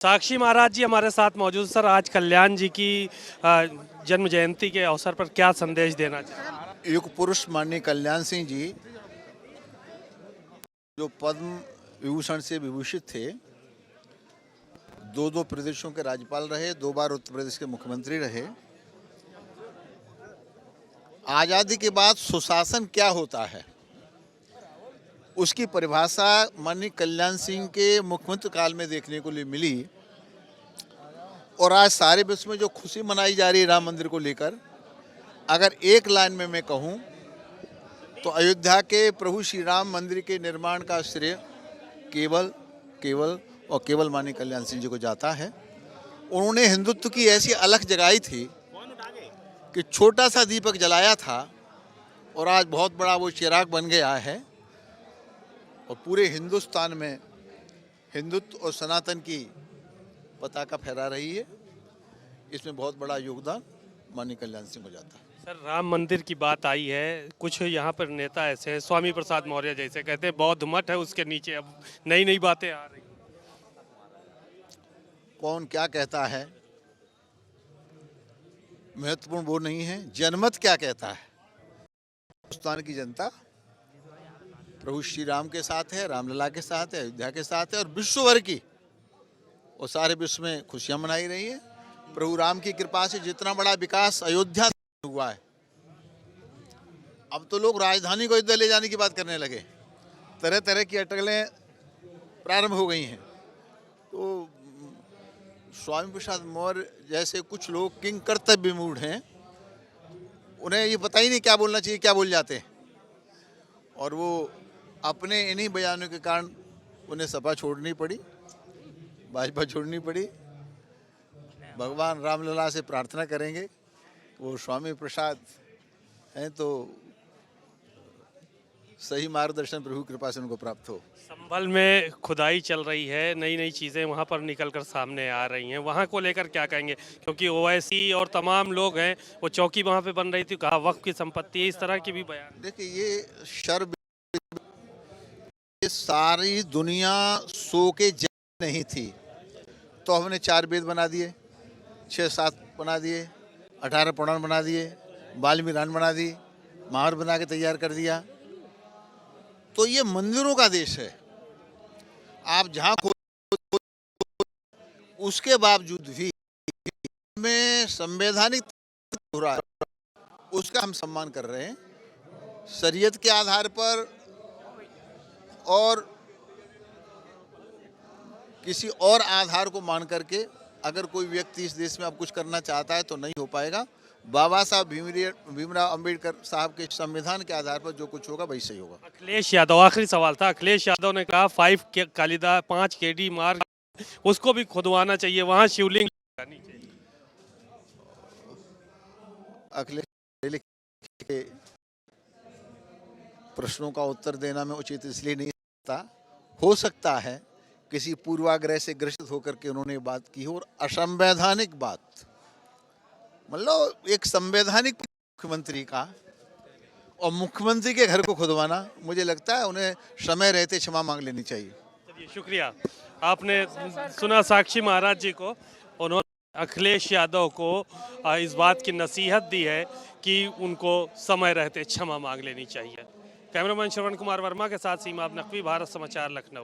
साक्षी महाराज जी हमारे साथ मौजूद। सर, आज कल्याण जी की जन्म जयंती के अवसर पर क्या संदेश देना चाहिए? युग पुरुष माननीय कल्याण सिंह जी जो पद्म विभूषण से विभूषित थे, दो प्रदेशों के राज्यपाल रहे, 2 बार उत्तर प्रदेश के मुख्यमंत्री रहे। आज़ादी के बाद सुशासन क्या होता है उसकी परिभाषा माननीय कल्याण सिंह के मुख्यमंत्री काल में देखने को लिए मिली। और आज सारे विश्व में जो खुशी मनाई जा रही है राम मंदिर को लेकर, अगर एक लाइन में मैं कहूँ तो अयोध्या के प्रभु श्री राम मंदिर के निर्माण का श्रेय केवल माननीय कल्याण सिंह जी को जाता है। उन्होंने हिंदुत्व की ऐसी अलख जगाई थी कि छोटा सा दीपक जलाया था और आज बहुत बड़ा वो चिराग बन गया है और पूरे हिंदुस्तान में हिंदुत्व और सनातन की पताका फहरा रही है। इसमें बहुत बड़ा योगदान माननीय कल्याण सिंह को जाता है। सर, राम मंदिर की बात आई है, कुछ यहाँ पर नेता ऐसे हैं, स्वामी प्रसाद मौर्य जैसे, कहते हैं बौद्ध मठ है उसके नीचे अब नई नई बातें आ रही। कौन क्या कहता है महत्वपूर्ण वो नहीं है, जनमत क्या कहता है। हिंदुस्तान की जनता प्रभु श्री राम के साथ है, रामलला के साथ है, अयोध्या के साथ है और विश्व भर की और सारे विश्व में खुशियां मनाई रही है। प्रभु राम की कृपा से जितना बड़ा विकास अयोध्या से हुआ है, अब तो लोग राजधानी को अयोध्या ले जाने की बात करने लगे, तरह तरह की अटकलें प्रारंभ हो गई हैं। तो स्वामी प्रसाद मौर्य जैसे कुछ लोग किंग कर्तव्य मूड हैं, उन्हें ये पता ही नहीं क्या बोलना चाहिए, क्या बोल जाते हैं, और वो अपने इन्हीं बयानों के कारण उन्हें सपा छोड़नी पड़ी, भाजपा छोड़नी पड़ी। भगवान रामलला से प्रार्थना करेंगे, वो स्वामी प्रसाद हैं तो सही मार्गदर्शन प्रभु कृपा से उनको प्राप्त हो। संभल में खुदाई चल रही है, नई नई चीज़ें वहाँ पर निकलकर सामने आ रही हैं, वहाँ को लेकर क्या कहेंगे? क्योंकि ओवैसी और तमाम लोग हैं, वो चौकी वहाँ पे बन रही थी, कहा वक्फ की संपत्ति है, इस तरह की भी बयान। देखिए, ये सारी दुनिया सो के जग नहीं थी, तो हमने 4 वेद बना दिए, 6-7 बना दिए, 18 पुराण बना दिए, वाल्मीकि रामायण बना दी, महाभारत बना के तैयार कर दिया। तो ये मंदिरों का देश है, आप जहाँ उसके बावजूद भी में संवैधानिक हो रहा है, उसका हम सम्मान कर रहे हैं शरीयत के आधार पर। और किसी और आधार को मान करके अगर कोई व्यक्ति इस देश में अब कुछ करना चाहता है तो नहीं हो पाएगा। बाबा साहब भीमराव अंबेडकर साहब के संविधान के आधार पर जो कुछ होगा वही सही होगा। अखिलेश यादव, आखिरी सवाल था, अखिलेश यादव ने कहा 5 केडी मार्ग उसको भी खुदवाना चाहिए, वहाँ शिवलिंग लगानी चाहिए। अखिलेश के प्रश्नों का उत्तर देना मैं उचित इसलिए नहीं हो सकता है किसी पूर्वाग्रह से ग्रसित होकर के उन्होंने बात की हो और असंवैधानिक बात, मतलब एक संवैधानिक मुख्यमंत्री का और मुख्यमंत्री के घर को खुदवाना, मुझे लगता है उन्हें समय रहते क्षमा मांग लेनी चाहिए। चलिए, शुक्रिया। आपने सुना साक्षी महाराज जी को, उन्होंने अखिलेश यादव को इस बात की नसीहत दी है कि उनको समय रहते क्षमा मांग लेनी चाहिए। कैमरामैन श्रवण कुमार वर्मा के साथ सीमा नकवी, भारत समाचार, लखनऊ।